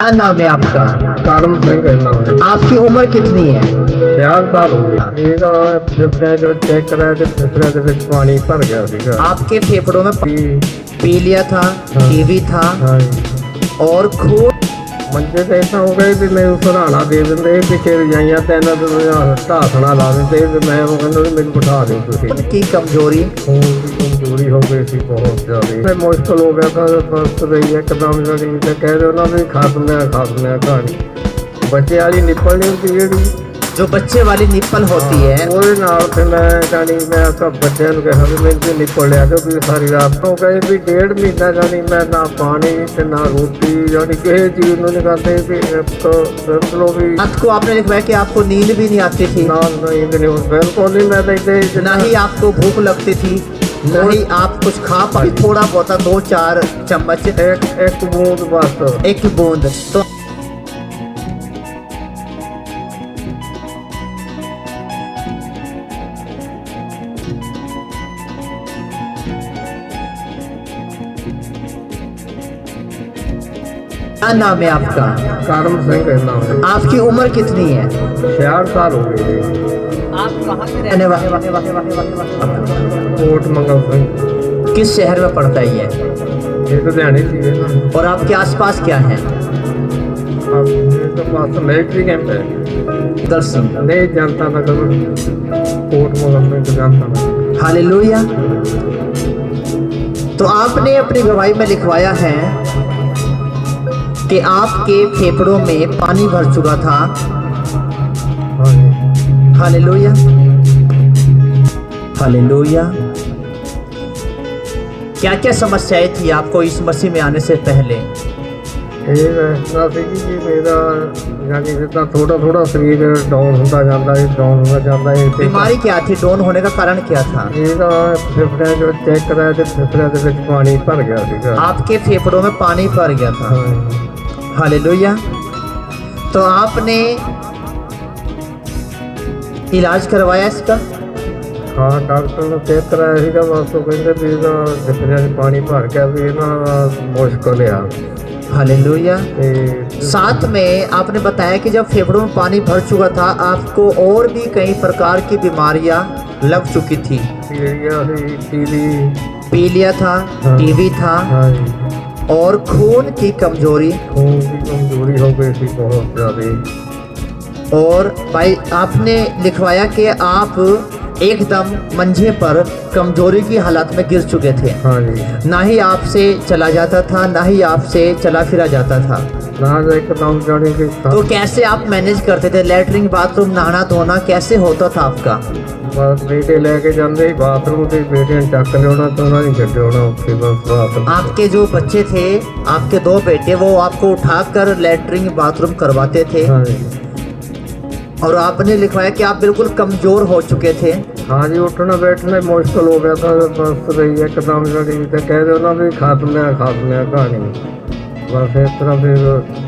क्या नाम है आपका? कर्म सिंह है नाम है। आपकी उम्र कितनी है? 4 साल हो गए। ਇਹਦਾ ਜਿਵੇਂ ਜੋ ਚੈੱਕ ਕਰਾਇਆ ਤੇ ਫਿਸਰੇ ਦੇ ਵਿੱਚ ਪਾਣੀ ਭਰ ਗਿਆ ਸੀਗਾ। आपके फेफड़ों में ਵੀ पी लिया था, टीवी था ਹਾਂ और खून ਮੰਜੇ ਤੇ ਇਦਾਂ ਹੋ ਗਏ ਵੀ ਮੈਨੂੰ ਸਹਾਰਾ ਦੇ ਦਿੰਦੇ ਪਿੱਛੇ ਰਜਾਈਆਂ ਤੇ ਇਹਨਾਂ ਦੇ ਢਾਸਣਾ ਲਾ ਦਿੰਦੇ ਤੇ ਮੈਂ ਉਹ ਕਹਿੰਦਾ ਵੀ ਮੈਨੂੰ ਬਿਠਾ ਦਿਓ ਤੁਸੀਂ। की कमजोरी ਖੂਨ ਦੀ ਕਮਜ਼ੋਰੀ ਹੋ ਗਈ ਸੀ ਬਹੁਤ ਜ਼ਿਆਦਾ। ਮੁਸ਼ਕਲ ਹੋ ਗਿਆ ਤਾਂ ਬਸ ਰਹੀ ਇੱਕਦਮ ਜਿਹੜੀ ਤੇ ਕਹਿ ਦਿਓ ਨਾ ਵੀ ਖਤਮ ਹੈ ਕਹਾਣੀ। ਬੱਚੇ ਵਾਲੀ ਨਿਪਲ ਨਹੀਂ ਹੁੰਦੀ ਜਿਹੜੀ जो बच्चे वाली निप्पल होती है ਉਹਦੇ ਨਾਲ ਤੇ ਮੈਂ ਜਾਣੀ ਮੈਂ ਤਾਂ ਬੱਚਿਆਂ ਨੂੰ ਕਿਹਾ ਵੀ ਮੈਨੂੰ ਤੇ ਨਿਪਲ ਲਿਆ ਕਿ ਵੀ ਸਾਰੀ ਰਾਤ ਹੋ ਗਏ ਵੀ 1.5 ਮਹੀਨਾ ਜਾਣੀ ਮੈਂ ਨਾ ਪਾਣੀ ਤੇ ਨਾ ਰੋਟੀ ਜਾਣੀ ਕਿਸੇ ਚੀਜ਼ ਨੂੰ ਨਹੀਂ ਕਰਦੇ ਵੀ ਸਮਝ ਲਓ ਵੀ रात को आपने लिखवाया कि आपको नींद भी नहीं आती थी, ਨਾ ਨੀਂਦ नहीं हो बिल्कुल नहीं। मैं तो इतने ना ही आपको भूख लगती थी, ना ही आप कुछ खा पाए। थोड़ा बहुत 2-4 चम्मच, एक बूंद बस। एक बूंद। तो क्या नाम है आपका? कर्म सिंह है नाम है। आपकी उम्र कितनी है? 4 साल हो गए जी। आप कहाँ के रहने वाले? कोट मंगल सिंह किस शहर में पड़ता है ये? ये तो ध्यान ही चाहिए ना। और आपके आसपास क्या है? अब ये तो पास मिलिट्री कैंप है। दर्शन नहीं जानता था कभी कोट मंगल सिंह तो जानता था। हालेलुया। तो आपने अपनी गवाही में लिखवाया है कि आपके फेफड़ों में पानी भर चुका था। हाँ जी। Hallelujah, hallelujah. क्या क्या समस्याएं थी आपको इस मसीह में आने से पहले? ये ऐसा सी कि मेरा यानी जितना थोड़ा थोड़ा शरीर डाउन होता जाता है बीमारी क्या थी? डाउन होने का कारण क्या था? ਇਹਦਾ ਫਿਫੜੇ ਜੋ ਚੈੱਕ ਕਰਾਇਆ ਤੇ ਫਿਫੜੇ ਦੇ ਵਿੱਚ ਪਾਣੀ ਭਰ ਗਿਆ ਸੀਗਾ। आपके फेफड़ों में पानी भर गया था। हालेलुया। तो आपने इलाज करवाया इसका? ਹਾਂ ਡਾਕਟਰ ਨੂੰ ਚੈੱਕ ਕਰਾਇਆ ਸੀਗਾ ਬਸ ਉਹ ਕਹਿੰਦੇ ਵੀ ਇਹਦਾ ਫਿਫੜੇ 'ਚ ਪਾਣੀ ਭਰ ਗਿਆ ਵੀ ਇਹਨਾਂ ਦਾ ਮੁਸ਼ਕਲ ਆ। हालेलुया। ਤੇ साथ में आपने बताया कि जब फेफड़ों में पानी भर चुका था आपको और भी कई प्रकार की बीमारियां लग चुकी थी। ਪੀਲੀਆ ਸੀ ਟੀਵੀ। पी लिया था, हाँ। टीवी था ਹਾਂ ਜੀ। और खून की कमजोरी। खून की कमजोरी हो गई थी बहुत ज़्यादा। और भाई आपने लिखवाया कि आप एकदम मंझे पर कमजोरी की हालत में गिर चुके थे। हाँ जी। ना ही आपसे चला जाता था, ना ही आपसे चला फिरा जाता था। ना एकदम जाने की तो कैसे आप मैनेज करते थे? लैट्रिन, बाथरूम, नहाना धोना कैसे होता था आपका? बस बेटे लेके जाते ही बाथरूम से बेटे ने चक लिया तो उन्होंने छड्डा उत्थे बस बाथरूम। आपके जो बच्चे थे, आपके 2 बेटे, वो आपको उठाकर लैट्रिन बाथरूम करवाते थे। हाँ जी। और आपने लिखवाया कि आप बिल्कुल कमजोर हो चुके थे। हाँ जी। उठना बैठना मुश्किल हो गया था बस रही एकदम जड़ी तो कह दो ना भी खत्म है कहानी। बस इस तरह फिर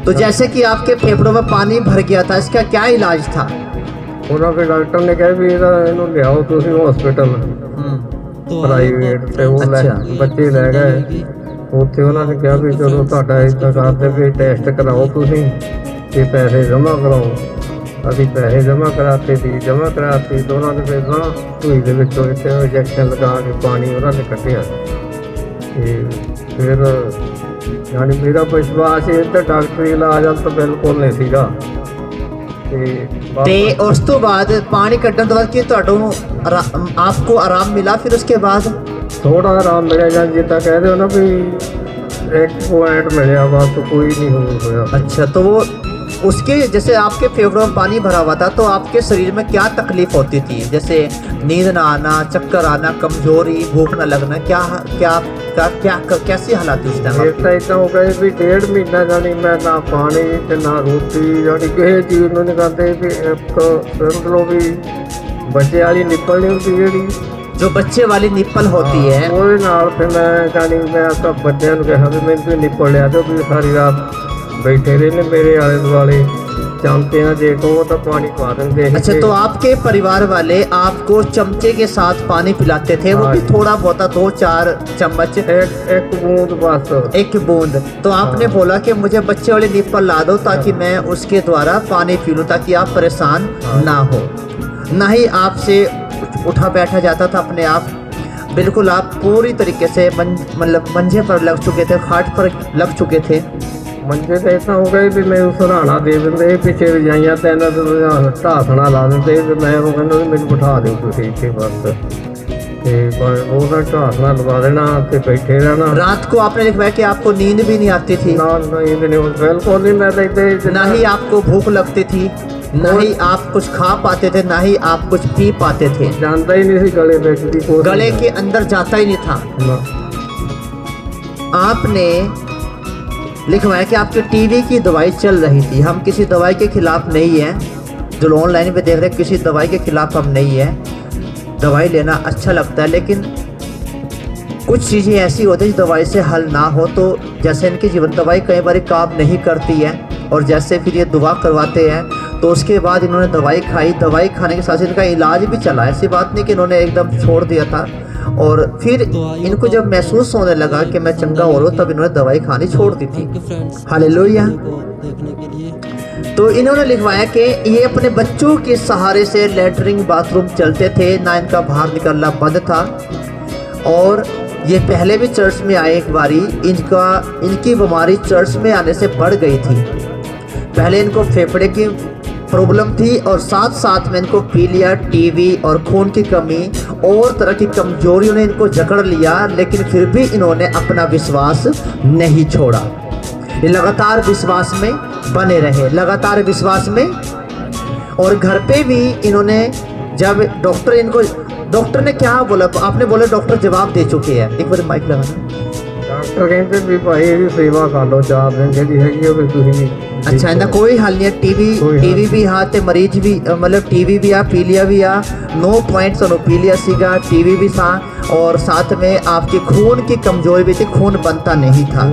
तो जैसे कि आपके फेफड़ों में पानी भर गया था, इसका क्या इलाज था? उन्होंने डॉक्टर ने कहा भी इन्हों लियाओ तुम हॉस्पिटल प्राइवेट से वो अच्छा। बच्चे लै गए ਉੱਥੇ ਉਹਨਾਂ ਨੇ ਕਿਹਾ ਵੀ ਚਲੋ ਤੁਹਾਡਾ ਇੱਦਾਂ ਕਰਦੇ ਵੀ ਟੈਸਟ ਕਰਾਓ ਤੁਸੀਂ ਤੇ ਪੈਸੇ ਜਮ੍ਹਾਂ ਕਰਾਓ। ਅਸੀਂ ਪੈਸੇ ਜਮ੍ਹਾਂ ਕਰਾਤੇ ਤੇ ਉਹਨਾਂ ਨੇ ਫਿਰ ਨਾ ਸੂਈ ਦੇ ਵਿੱਚੋਂ ਇੱਥੇ ਇੰਜੈਕਸ਼ਨ ਲਗਾ ਕੇ ਪਾਣੀ ਉਹਨਾਂ ਨੇ ਕੱਢਿਆ। ਤੇ ਫਿਰ ਯਾਨੀ ਮੇਰਾ ਵਿਸ਼ਵਾਸ ਇਹ ਤਾਂ ਡਾਕਟਰੀ ਇਲਾਜ ਵੱਲ ਤਾਂ ਬਿਲਕੁਲ ਨਹੀਂ ਸੀਗਾ। ਤੇ ਉਸ ਤੋਂ ਬਾਅਦ ਪਾਣੀ ਕੱਢਣ ਤੋਂ ਬਾਅਦ ਕੀ ਤੁਹਾਨੂੰ आपको आराम मिला? फिर उसके बाद थोड़ा आराम मिला ਜਾਂ ਜਿੱਦਾਂ कहते हो ना भी 1 पॉइंट मिला बस कोई नहीं होया। अच्छा, तो वो उसके जैसे आपके फेफड़ों में पानी भरा हुआ था तो आपके शरीर में क्या तकलीफ होती थी? जैसे नींद ना आना, चक्कर आना, कमजोरी, भूख ना लगना, क्या क्या क्या, क्या कैसी हालात थी उस टाइम? ਇਹ ਤਾਂ ਇਦਾਂ ਹੋ ਗਿਆ ਵੀ 1.5 ਮਹੀਨਾ ਜਾਣੀ ਮੈਂ ਨਾ ਪਾਣੀ ਤੇ ਨਾ ਰੋਟੀ ਜਾਣੀ ਕਿਸੇ ਚੀਜ਼ ਨੂੰ ਨਹੀਂ ਕਰਦੇ ਵੀ ਇੱਕ ਸਮਝ ਲਓ ਵੀ ਬੱਚੇ ਵਾਲੀ ਨਿਪਲ ਨਹੀਂ ਹੁੰਦੀ ਜਿਹੜੀ जो बच्चे वाली निप्पल होती है ਉਹਦੇ ਨਾਲ ਫਿਰ ਮੈਂ ਜਾਣੀ ਮੈਂ ਤਾਂ ਬੱਚਿਆਂ ਨੂੰ ਕਿਹਾ ਵੀ ਮੈਨੂੰ ਤੇ ਨਿਪਲ ਲਿਆ ਤੇ ਵੀ ਸਾਰੀ ਰਾਤ ਬੈਠੇ ਰਹੇ ਨੇ ਮੇਰੇ ਆਲੇ ਦੁਆਲੇ चमचे ना जे को तो पानी पा देंगे। अच्छा, तो आपके परिवार वाले आपको चमचे के साथ पानी पिलाते थे, वो भी हाँ। थोड़ा बहुत 2-4 चम्मच, एक बूंद बस। एक बूंद। तो आपने हाँ। बोला कि मुझे बच्चे वाली नीप पर ला दो ताकि मैं उसके द्वारा पानी पी लूँ, ताकि आप परेशान हाँ। ना हो। ना ही आपसे उठा बैठा जाता था अपने आप, बिल्कुल आप पूरी तरीके से मतलब मंजे पर लग चुके थे, खाट पर लग चुके थे। मंजे तो इतना हो गए भी मैं सराहना दे देंगे, पीछे रजाइयाँ तैन ढासना ला देंगे, मैं वो कहना मैंने बिठा दो तुम इतने बस, वो ना ढासना लगा देना तो बैठे रहना। रात को आपने लिखवाया कि आपको नींद भी नहीं आती थी, ना नींद नहीं, बिल्कुल नहीं। मैं तो ना ही आपको भूख लगती थी, ना ही आप कुछ खा पाते थे, ना ही आप कुछ पी पाते थे, जानता ही नहीं सी गले में की गले के अंदर जाता ही नहीं था। आपने लिखवाया कि आपके टीवी की दवाई चल रही थी। हम किसी दवाई के खिलाफ नहीं है, जो ऑनलाइन पे देख रहे हैं, किसी दवाई के खिलाफ हम नहीं है। दवाई लेना अच्छा लगता है, लेकिन कुछ चीज़ें ऐसी होती हैं जो दवाई से हल ना हो। तो जैसे इनकी जीवन दवाई कई बार काम नहीं करती है, और जैसे फिर ये दुआ करवाते हैं, तो उसके बाद इन्होंने दवाई खाई, दवाई खाने के साथ इनका इलाज भी चला। ऐसी बात नहीं कि इन्होंने एकदम छोड़ दिया था, और फिर इनको जब महसूस होने लगा कि मैं चंगा हो रहा हूँ, तब इन्होंने दवाई खानी छोड़ दी थी। हालेलुया। तो इन्होंने लिखवाया कि ये अपने बच्चों के सहारे से लैट्रिन बाथरूम चलते थे, ना इनका बाहर निकलना बंद था। और ये पहले भी चर्च में आए एक बारी, इनकी बीमारी चर्च में आने से बढ़ गई थी। पहले इनको फेफड़े की प्रॉब्लम थी, और साथ साथ में इनको पीलिया, टीबी और खून की कमी और तरह की कमजोरियों ने इनको जकड़ लिया, लेकिन फिर भी इन्होंने अपना विश्वास नहीं छोड़ा। ये लगातार विश्वास में बने रहे, लगातार विश्वास में। और घर पे भी इन्होंने, जब डॉक्टर ने क्या बोला, आपने बोला डॉक्टर जवाब दे चुके हैं। एक बार माइक लगाना। डॉक्टर कहते भी भाई ये सेवा कर लो 4 दिन जी है। अच्छा, इनका कोई हल नहीं है। टीवी भी हाँ ते मरीज भी, मतलब टीवी भी आ, पीलिया भी आ, 9 पॉइंट पीलिया सीगा, टीवी भी था, और साथ में आपकी खून की कमजोरी भी थी, खून बनता नहीं था।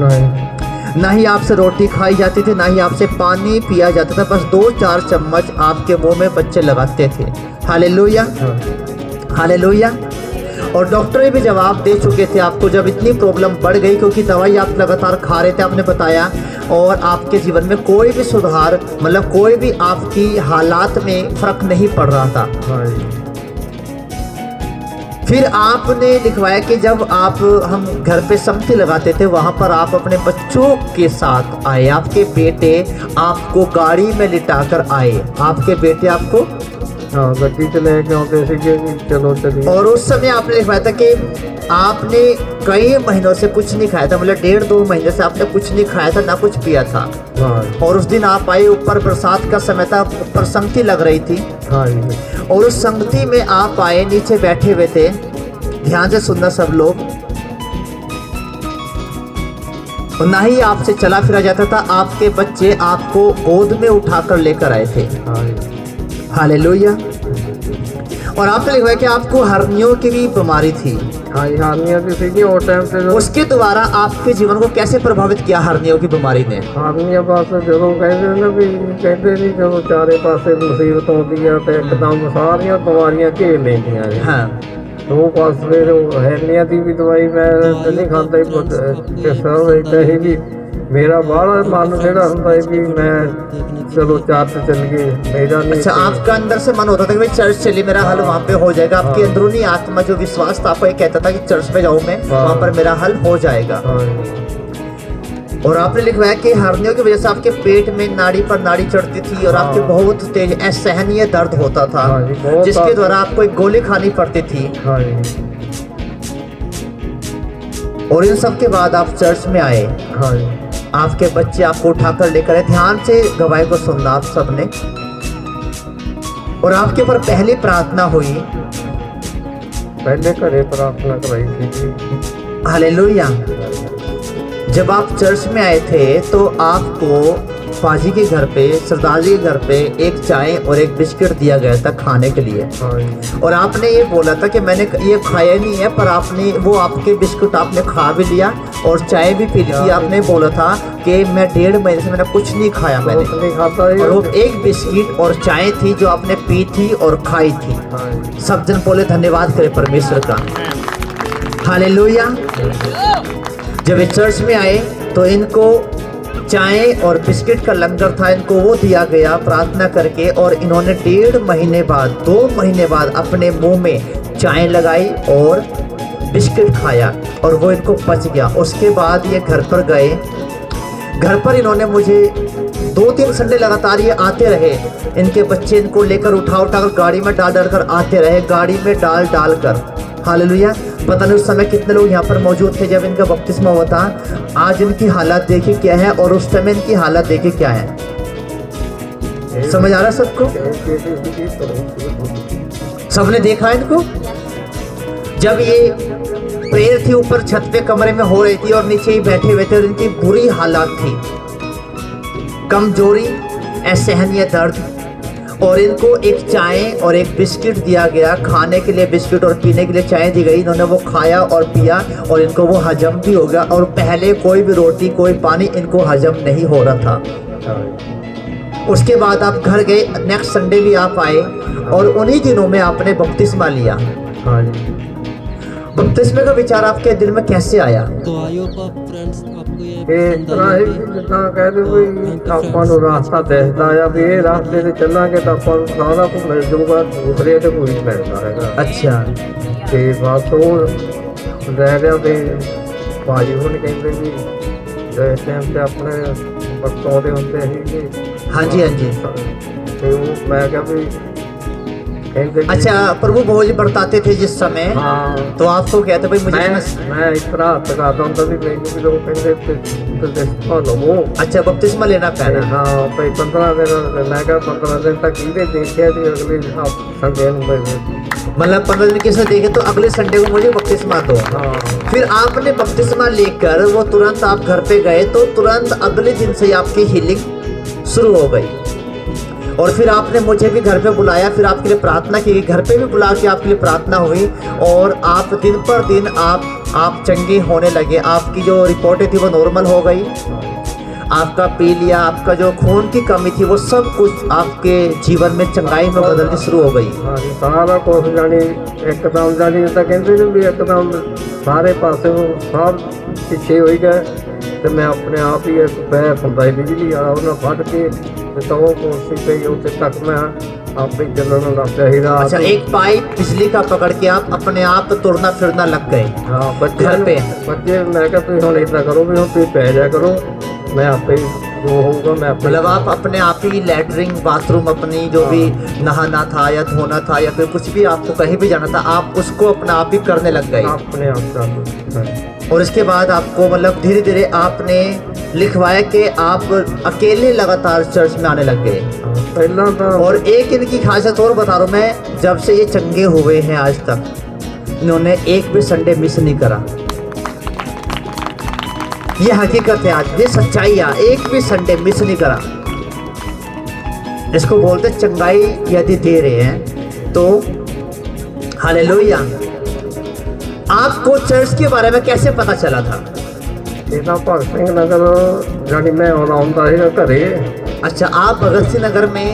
ना ही आपसे रोटी खाई जाती थी, ना ही आपसे पानी पिया जाता था, बस 2-4 चम्मच आपके मुंह में बच्चे लगाते थे। Hallelujah, hallelujah. और डॉक्टर भी जवाब दे चुके थे आपको, जब इतनी प्रॉब्लम बढ़ गई, क्योंकि दवाई आप लगातार खा रहे थे, आपने बताया, और आपके जीवन में कोई भी सुधार, मतलब कोई भी आपकी हालात में फर्क नहीं पड़ रहा था। फिर आपने लिखवाया कि जब हम घर पे सम्मति लगाते थे, वहाँ पर आप अपने बच्चों के साथ आए, आपके बेटे आपको गाड़ी में लिटाकर आए, आपके बेटे आपको गड्डी चले चलो चलिए। और उस समय आपने लिखवाया था कि आपने कई महीनों से कुछ नहीं खाया था, मतलब 1.5-2 महीने से आपने कुछ नहीं खाया था, ना कुछ पिया था। और उस दिन आप आए, ऊपर बरसात का समय था, ऊपर संगति लग रही थी, और उस संगति में आप आए, नीचे बैठे हुए थे। ध्यान से सुनना सब लोग। और ना ही आपसे चला फिरा जाता था, आपके बच्चे आपको गोद में उठाकर लेकर आए थे। हालेलुया। और आपने लिखवाया कि आपको हर्नियों की भी बीमारी थी। हार्निया की थी और टाइम से। उसके द्वारा आपके जीवन को कैसे प्रभावित किया हर्नियों की बीमारी ने? हार्निया पास जो कहते ना भी कहते नहीं, जो चारे पासे मुसीबत होती है तो एकदम सारिया बीमारियां घेर लेंदियां। हाँ। तो वो पास फिर हर्निया की भी दवाई मैं नहीं खाता ही भी। मेरा बड़ा मन जेड़ा होता है कि मैं चलो चर्च चल गए, मेरा नहीं। अच्छा, आपका अंदर से मन होता था कि भाई चर्च चलिए, मेरा हल वहाँ पे हो जाएगा। आपकी अंदरूनी आत्मा जो विश्वास था, आपको ये कहता था कि चर्च में जाऊँ मैं, वहाँ पर मेरा हल हो जाएगा। और आपने लिखवाया कि हर्नियों की वजह से आपके पेट में नाड़ी पर नाड़ी चढ़ती थी, और आपके बहुत तेज असहनीय दर्द होता था, जिसके द्वारा आपको एक गोली खानी पड़ती थी। और इन सब के बाद आप चर्च में आए, आपके बच्चे आपको उठाकर लेकर आए। ध्यान से गवाही को सुनना आप सबने। और आपके ऊपर पहली प्रार्थना हुई, पहले घरे प्रार्थना कराई थी। हालेलुया। जब आप चर्च में आए थे तो आपको पाजी के घर पे, सरदार जी के घर पे एक चाय और एक बिस्किट दिया गया था खाने के लिए, हाँ जी, और आपने ये बोला था कि मैंने ये खाया नहीं है, पर आपने वो आपके बिस्कुट आपने खा भी लिया और चाय भी पी ली थी। आपने बोला था कि मैं 1.5 महीने से मैंने कुछ नहीं खाया मैंने, कुछ नहीं खाता और वो ये। एक बिस्किट और चाय थी जो आपने पी थी और खाई थी। हाँ जी, सब जन बोले धन्यवाद करें परमेश्वर का। हालेलुया। जब ये चर्च में आए तो इनको चाय और बिस्किट का लंगर था, इनको वो दिया गया प्रार्थना करके, और इन्होंने 1.5 महीने बाद 2 महीने बाद अपने मुंह में चाय लगाई और बिस्किट खाया और वो इनको पच गया। उसके बाद ये घर पर गए। घर पर इन्होंने मुझे 2-3 संडे लगातार ये आते रहे, इनके बच्चे इनको लेकर उठा कर गाड़ी में डाल कर आते रहे, गाड़ी में डाल कर। हालेलुया। पता नहीं उस समय कितने लोग यहाँ पर मौजूद थे जब इनका बपतिस्मा हुआ था। आज इनकी हालत देखिए क्या है और उस समय इनकी हालत देखिए क्या है। समझ आ रहा है सबको? सबने देखा इनको? जब ये प्रेयर थी ऊपर छत पे कमरे में हो रही थी और नीचे ही बैठे हुए थे और इनकी बुरी हालत थी, कमजोरी, असहनीय दर्द, और इनको एक चाय और एक बिस्किट दिया गया खाने के लिए, बिस्किट और पीने के लिए चाय दी गई। इन्होंने वो खाया और पिया और इनको वो हजम भी हो गया, और पहले कोई भी रोटी कोई पानी इनको हजम नहीं हो रहा था। उसके बाद आप घर गए, नेक्स्ट संडे भी आप आए और उन्हीं दिनों में आपने बपतिस्मा लिया। हाँ जी, बपतिस्मे का विचार आपके दिल में कैसे आया? तो आइयो फ्रेंड्स, आपको ये ਇਸ ਤਰ੍ਹਾਂ ਹੀ ਜਿੱਦਾਂ ਕਹਿੰਦੇ ਵੀ ਆਪਾਂ ਨੂੰ ਰਾਸਤਾ ਦਿਖਦਾ ਆ ਵੀ ਇਹ ਰਾਸਤੇ ਤੇ ਚੱਲਾਂਗੇ ਤਾਂ ਆਪਾਂ ਨੂੰ ਸਾਰਾ ਕੁਝ ਮਿਲ ਜਾਊਗਾ, ਦੂਸਰੇ ਤੇ ਕੋਈ ਨਹੀਂ ਮਿਲਦਾ ਹੈਗਾ। अच्छा, ਤੇ ਬਸ ਉਹ ਰਹਿ ਗਿਆ ਵੀ ਭਾਜੀ ਹੁਣ ਕਹਿੰਦੇ ਵੀ ਇਸ ਟਾਈਮ ਤੇ ਆਪਣੇ ਵਰਤੋਂ ਦੇ ਹੁੰਦੇ ਸੀ हाँ जी, हाँ जी। ਤੇ ਉਹ ਮੈਂ ਕਿਹਾ ਵੀ ਕਹਿੰਦੇ ਵੀ अच्छा, प्रभु भोज बरताते थे जिस समय, ਹਾਂ तो आपको कहते भाई मुझे ਮੈਂ ਇਸ ਤਰ੍ਹਾਂ ਹੱਥ ਕਰਦਾ ਹੁੰਦਾ ਵੀ ਮੈਨੂੰ ਵੀ ਲੋਕ ਕਹਿੰਦੇ ਤੇ ਲਵੋ। अच्छा बपतिस्मा लेना पैना। ਹਾਂ ਭਾਈ 15 ਦਿਨ ਮੈਂ ਕਿਹਾ 15 ਦਿਨ ਤੱਕ ਇਹਦੇ ਦੇਖਿਆ ਜੀ ਅਗਲੇ ਸੰਡੇ ਨੂੰ ਭਾਈ। मतलब 15 दिन किसने देखे तो अगले संडे को मुझे बपतिस्मा दो। हाँ फिर आपने बपतिस्मा लेकर वो तुरंत आप घर पे गए तो तुरंत अगले दिन से ही आपकी हीलिंग शुरू हो गई, और फिर आपने मुझे भी घर पे बुलाया, फिर आपके लिए प्रार्थना की, घर पे भी बुला के आपके लिए प्रार्थना हुई, और आप दिन पर दिन आप चंगे होने लगे। आपकी जो रिपोर्टें थी वो नॉर्मल हो गई, आपका पी लिया, आपका जो खून की कमी थी वो सब कुछ आपके जीवन में चंगाई में बदलनी शुरू हो गई। हाँ जी, सारा कुछ जानी एकदम जानी ਤਾਂ ਕਹਿੰਦੇ ਨੇ ਵੀ ਇੱਕਦਮ ਸਾਰੇ ਪਾਸੇ ਸਭ ਪਿੱਛੇ ਹੋਈ ਗਏ। ਤੇ ਮੈਂ ਆਪਣੇ ਆਪ ਹੀ ਇੱਕ ਪੈਰ ਹੁੰਦਾ ਬਿਜਲੀ ਵਾਲਾ ਉਹਨਾਂ ਫੜ ਕੇ ਤੇ ਤਾਂ ਉਹ ਕੁਰਸੀ ਤੇ ਉੱਤੇ ਤੱਕ ਮੈਂ ਆਪੇ ਚੱਲਣ ਲੱਗ ਪਿਆ ਸੀ ਰਾਤ अच्छा, ਨੂੰ। एक पाइप बिजली का पकड़ के आप अपने आप तुरना फिरना लग गए। ਹਾਂ ਬੱਚੇ घर पे? ਬੱਚੇ ਮੈਂ ਕਿਹਾ ਤੁਸੀਂ ਹੁਣ ਏਦਾਂ ਕਰੋ ਵੀ ਹੁਣ ਤੁਸੀਂ ਪੈ ਜਾ ਕਰੋ, ਮੈਂ ਆਪੇ ਹੀ ਜੋ होगा मैं अपने मतलब आप अपने आप ही लैटरिन बाथरूम अपनी जो भी नहाना था या धोना था या फिर कुछ भी आपको कहीं भी जाना था आप उसको अपना आप ही करने लग गए। अपने आप का और इसके बाद आपको मतलब धीरे धीरे आपने लिखवाया कि आप अकेले लगातार चर्च में आने लग गए। पहला तो और एक इनकी खासियत और बता रहा हूँ मैं, जब से ये चंगे हुए हैं आज तक इन्होंने एक भी संडे मिस नहीं करा। ये हकीकत है, आज ये सच्चाई है, एक भी संडे मिस नहीं करा। इसको बोलते चंगाई यदि दे रहे हैं तो हालेलुया। आपको चर्च के बारे में कैसे पता चला था? ਇਹਦਾ ਭਗਤ ਸਿੰਘ ਨਗਰ ਜਾਨੀ ਮੈਂ ਆਉਂਦਾ ਸੀਗਾ ਘਰੇ अच्छा, आप भगत सिंह नगर में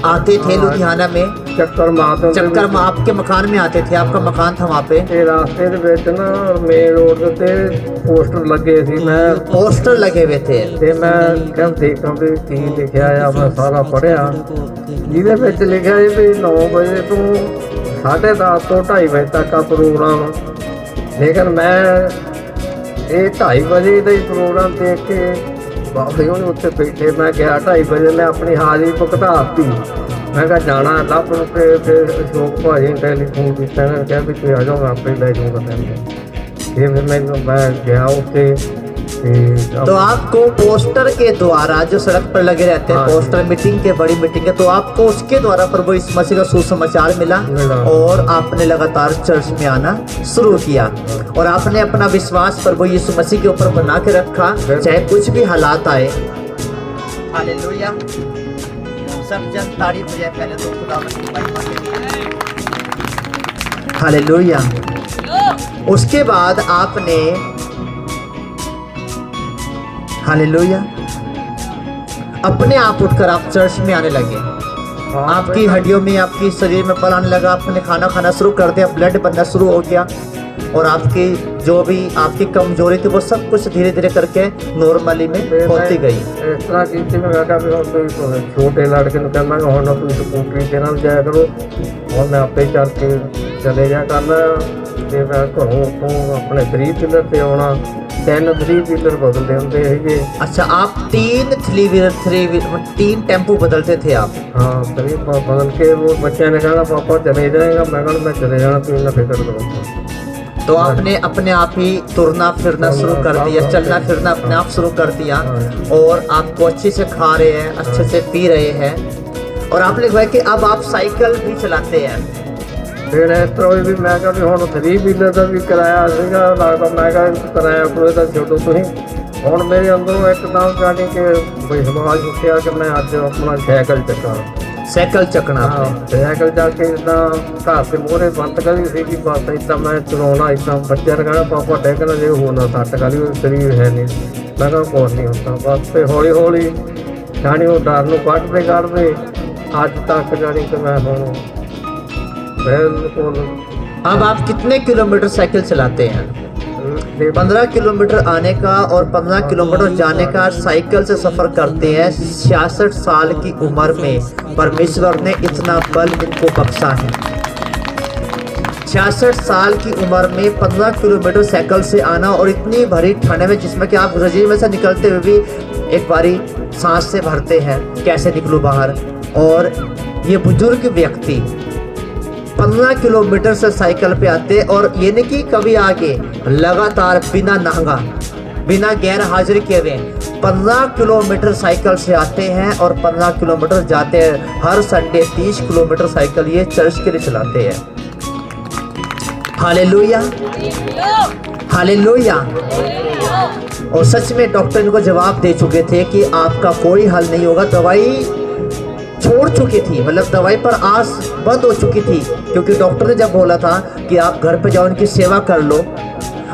आते थे, लुधियाना में ਚੱਕਰ ਮਾਰਦੇ ਹੁੰਦੇ चक्कर में आपके मकान में आते थे, आपका मकान था वहाँ पे। ਤੇ ਰਾਸਤੇ ਦੇ ਵਿੱਚ ਨਾ ਮੇਨ ਰੋਡ ਦੇ ਉੱਤੇ ਪੋਸਟਰ ਲੱਗੇ ਸੀ। ਮੈਂ पोस्टर लगे हुए थे। ਤੇ ਮੈਂ ਕਿਹਾ ਦੇਖਾਂ ਵੀ ਕੀ ਲਿਖਿਆ ਆ। ਮੈਂ ਸਾਰਾ ਪੜ੍ਹਿਆ, ਜਿਹਦੇ ਵਿੱਚ ਲਿਖਿਆ ਸੀ ਵੀ 9 ਵਜੇ ਤੋਂ 10:30 ਤੋਂ 2:30 ਵਜੇ ਤੱਕ ਆ ਪ੍ਰੋਗਰਾਮ। ਲੇਕਿਨ ਮੈਂ ਇਹ 2:30 ਵਜੇ ਦਾ ਹੀ ਪ੍ਰੋਗਰਾਮ ਦੇਖ ਕੇ ਬਾਬੇ ਉਹਨੇ ਉੱਥੇ ਬੈਠੇ, ਮੈਂ ਗਿਆ 2:30 ਵਜੇ ਮੈਂ ਆਪਣੀ ਹਾਜ਼ਰੀ ਭੁਗਤਾ ਦਿੱਤੀ। ਮੈਂ ਕਿਹਾ ਜਾਣਾ ਲੱਭ ਨੂੰ ਤੇ ਫਿਰ ਅਸ਼ੋਕ ਭਾਜੀ ਨੇ ਟੈਲੀਫੋਨ ਕੀਤਾ, ਇਹਨਾਂ ਨੇ ਕਿਹਾ ਵੀ ਤੁਸੀਂ ਆ ਜਾਓ, ਮੈਂ ਆਪੇ ਲੈ ਜਾਊਂਗਾ ਤੈਨੂੰ। ਫਿਰ ਮੈਂ ਗਿਆ ਉੱਥੇ तो आपको पोस्टर के द्वारा जो सड़क पर लगे रहते हैं हाँ। पोस्टर, मीटिंग के बड़ी मीटिंग है, तो आपको उसके द्वारा प्रभु यीशु मसीह का सुसमाचार मिला और आपने लगातार चर्च में आना शुरू किया और आपने अपना विश्वास प्रभु यीशु मसीह के ऊपर बना के रखा, चाहे कुछ भी हालात आए। हालेलुया। सब जन तारीफ हो जाए पहले तो खुदावन की महिमा के लिए। हालेलुया। उसके बाद आपने हालेलुया अपने आप उठकर आप चर्च में आने लगे। आपकी हड्डियों में, आपकी शरीर में बल आने लगा। आपने खाना खाना शुरू कर दिया, ब्लड बनना शुरू हो गया और आपकी जो भी आपकी कमजोरी थी वो सब कुछ धीरे धीरे करके नॉर्मली में होती गई। इस तरह की मैं कहा भी हम तो छोटे लड़के को कहना कि हम तुम स्कूटरी के नाल जाया करो और मैं आपे चल के चले जा करना ते मैं घरों तो अपने 3 व्हीलर पे आना 3 व्हीलर बदलते होंगे है। अच्छा, आप 3 टेम्पो बदलते थे आप? हाँ, 3 बदल के वो बच्चे ने कहना पापा चले जाएगा, मैं कहना मैं चले जाना, तुम ना फिक्र करो। तो आपने अपने आप ही तुरना फिरना शुरू कर दिया, चलना फिरना अपने आप शुरू कर दिया और आपको अच्छे से खा रहे हैं, अच्छे से पी रहे हैं और आपने कहा कि अब आप साइकिल भी चलाते हैं। फिर इस तरह भी मैं कहा भी हम 3 व्हीलर का भी किराया सीगा लगता, मैं कहा किराया कोई तो छोड़ो तुम हम मेरे अंदरों एकदम जानी कि भाई समाज उठिया कि मैं अज अपना साइकिल चक्का साइकिल चकना। साइकिल जाके इतना घर से मोहरे बंद करी सी कि बस इतना मैं चलाना इतना बच्चे ने कहना पापा टेकना जो होना सट करी शरीर है नहीं। मैं कहा कुछ नहीं होता बस। फिर हौली हौली जानी वो डर को कटते अज तक जानी कि मैं हूँ बिल्कुल। अब आप कितने किलोमीटर साइकिल चलाते हैं? 15 किलोमीटर आने का और 15 किलोमीटर जाने का साइकिल से सफर करते हैं। 66 साल की उम्र में परमेश्वर ने इतना बल इनको बख्शा है। 66 साल की उम्र में 15 किलोमीटर साइकिल से आना और इतनी भरी ठंड में जिसमें कि आप रज़ी में से निकलते हुए भी एक बारी सांस से भरते हैं, कैसे निकलूं बाहर। और ये बुजुर्ग व्यक्ति 15 किलोमीटर से साइकिल पे आते और ये नहीं कि कभी आगे, लगातार बिना नहंगा बिना गैर हाजिर किए हुए 15 किलोमीटर साइकिल से आते हैं और 15 किलोमीटर जाते हैं। हर संडे 30 किलोमीटर साइकिल ये चर्च के लिए चलाते हैं। Hallelujah, hallelujah. और सच में डॉक्टर इनको जवाब दे चुके थे कि आपका कोई हल नहीं होगा। दवाई छोड़ चुकी थी, मतलब दवाई पर आस बंद हो चुकी थी, क्योंकि डॉक्टर ने जब बोला था कि आप घर पे जाओ, इनकी सेवा कर लो।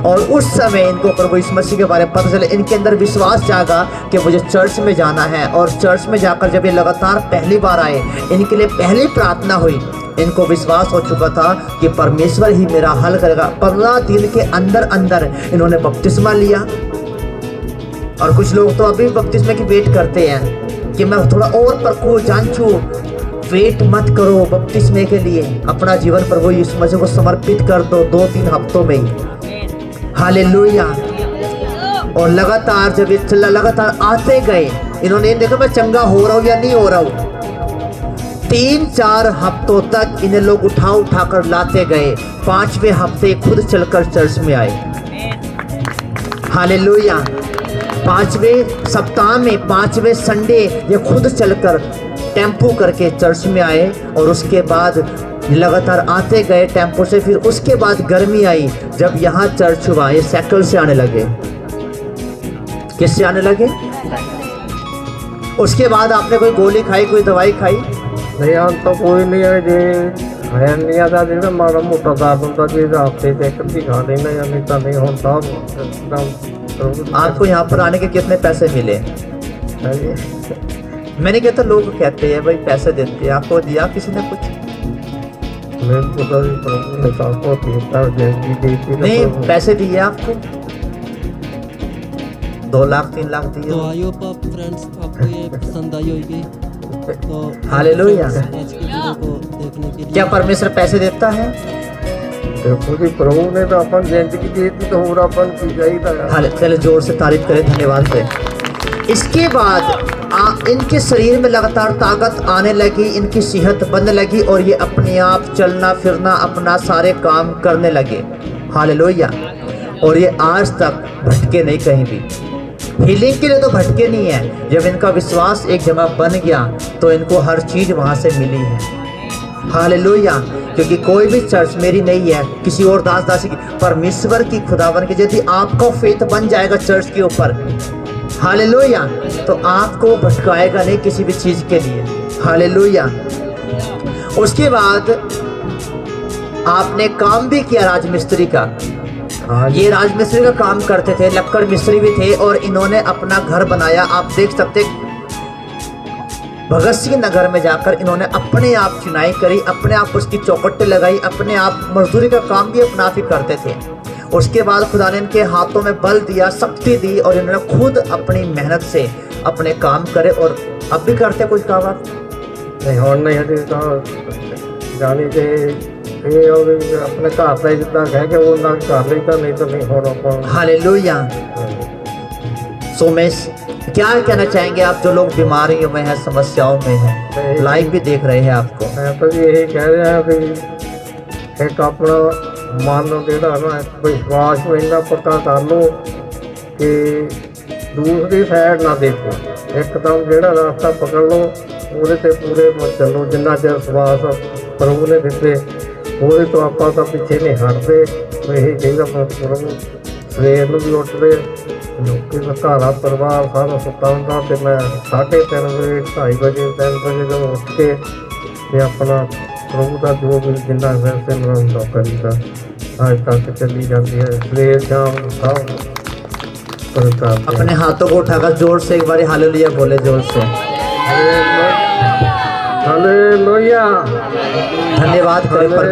और उस समय इनको प्रभु यीशु मसीह के बारे में पता चला, इनके अंदर विश्वास जागा कि मुझे चर्च में जाना है। और चर्च में जाकर जब ये लगातार पहली बार आए, इनके लिए पहली प्रार्थना हुई, इनको विश्वास हो चुका था कि परमेश्वर ही मेरा हल करेगा। 15 दिन के अंदर अंदर इन्होंने बपतिस्मा लिया। और कुछ लोग तो अभी बपतिस्मे की वेट करते हैं कि मैं थोड़ा और परखूं जांचूं। वेट मत करो बपतिस्मे के लिए, अपना जीवन प्रभु यीशु मसीह को समर्पित कर दो 2-3 हफ्तों में ही। हालेलुया। और लगातार जब ये लगातार आते गए, इन्होंने देखा मैं चंगा हो रहा हूँ या नहीं हो रहा हूँ। 3-4 हफ्तों तक इन्हें लोग उठा कर लाते गए। 5वें हफ्ते खुद चलकर चर्च में आए। हालेलुया। 5वें सप्ताह में 5वें संडे ये खुद चलकर टेम्पो करके चर्च में आए। और उसके बाद लगातार आते गए टेम्पो से। फिर उसके बाद गर्मी आई, जब यहाँ चर्च हुआ ये साइकिल से आने लगे। किससे आने लगे? उसके बाद आपने कोई गोली खाई, कोई दवाई खाई? नहीं, हम तो कोई नहीं है जी, नहीं आता जी ना माड़ा मोटा दर्द होता जी हफ्ते से एक भी खा लेना या नहीं तो नहीं होता। आपको यहाँ पर आने के कितने पैसे मिले? मैंने कहता लोग कहते हैं भाई पैसे देते हैं, आपको दिया किसी ने कुछ? नहीं, पैसे दिए आपको? 2 लाख 3 लाख दिए? तो आई होप आप फ्रेंड्स आपको ये पसंद आई होगी। तो हालेलुया। आज की वीडियो को देखने के लिए क्या परमेश्वर पैसे देता है? प्रभु ने तो अपन जिंदगी दी थी तो और अपन की चाहिए। चले जोर से तारीफ करें, धन्यवाद से। इसके बाद इनके शरीर में लगातार ताकत आने लगी, इनकी सेहत बनने लगी और ये अपने आप चलना फिरना अपना सारे काम करने लगे। हालेलुया। और ये आज तक भटके नहीं कहीं भी। हीलिंग के लिए तो भटके नहीं है, जब इनका विश्वास एक जगह बन गया तो इनको हर चीज वहां से मिली है। हालेलुया। क्योंकि कोई भी चर्च मेरी नहीं है, किसी और दास दासी की, परमेश्वर की, खुदावन की। यदि आपका फेथ बन जाएगा चर्च के ऊपर, हालेलुया। तो आपको भटकाएगा नहीं किसी भी चीज के लिए। हालेलुया। उसके बाद आपने काम भी किया राजमिस्त्री का। हाँ जी। ये राजमिस्त्री का काम करते थे, लक्कड़ मिस्त्री भी थे, और इन्होंने अपना घर बनाया। आप देख सकते भगत सिंह नगर में जाकर इन्होंने अपने आप चुनाई करी, अपने आप उसकी चौखटें लगाई, अपने आप मजदूरी का काम भी अपना आप ही करते थे। उसके बाद खुदा ने इनके हाथों में बल दिया, शक्ति दी, और इन्होंने खुद अपनी मेहनत से अपने काम करे, और अब भी करते कुछ काम। आप नहीं ਹੁਣ नहीं हटे तो जानी के ये और अपने घर से जितना कह के वो ना कर ली तो नहीं तो नहीं होना। हालेलुया। सो मैं क्या कहना चाहेंगे आप जो लोग बीमारियों में हैं, समस्याओं में हैं, लाइव भी देख रहे हैं आपको? मैं तो यही कह रहा कि एक अपना मन ਜਿਹੜਾ ਨਾ विश्वास में इन्ना पक्का कर लो कि दूसरी साइड ना देखो, एकदम ਜਿਹੜਾ रास्ता पकड़ लो ਉਹਦੇ ਤੇ पूरे चलो। जिन्ना चਿਰ विश्वास प्रभु ने दिते ਉਹਦੇ ਤੋਂ ਆਪਾਂ ਤਾਂ ਪਿੱਛੇ ਨਹੀਂ ਹਟਦੇ। ਇਹੀ ਚਾਹੀਦਾ प्रभु ਸਵੇਰ ਨੂੰ ਵੀ ਉੱਠਦੇ ਲੋਕੀ ਦਾ ਘਰ ਪਰਿਵਾਰ ਸਾਰਾ ਸੁੱਤਾ ਹੁੰਦਾ ਤੇ ਮੈਂ 3:30 ਵਜੇ 2:30 ਵਜੇ 3 ਵਜੇ ਜਦੋਂ ਉੱਠ ਕੇ ਤੇ ਆਪਣਾ प्रभु ਦਾ ਜੋ ਵੀ ਜਿੰਨਾ ਵੈਸੇ ਮਨਾਉਂਦਾ ਕਰੀਦਾ आज तक चली जाती है। सवेर शाम सब करते हैं। अपने हाथों को उठाकर जोर से एक बार हालेलुया बोले, जोर से हालेलुया। धन्यवाद करें परमेश्वर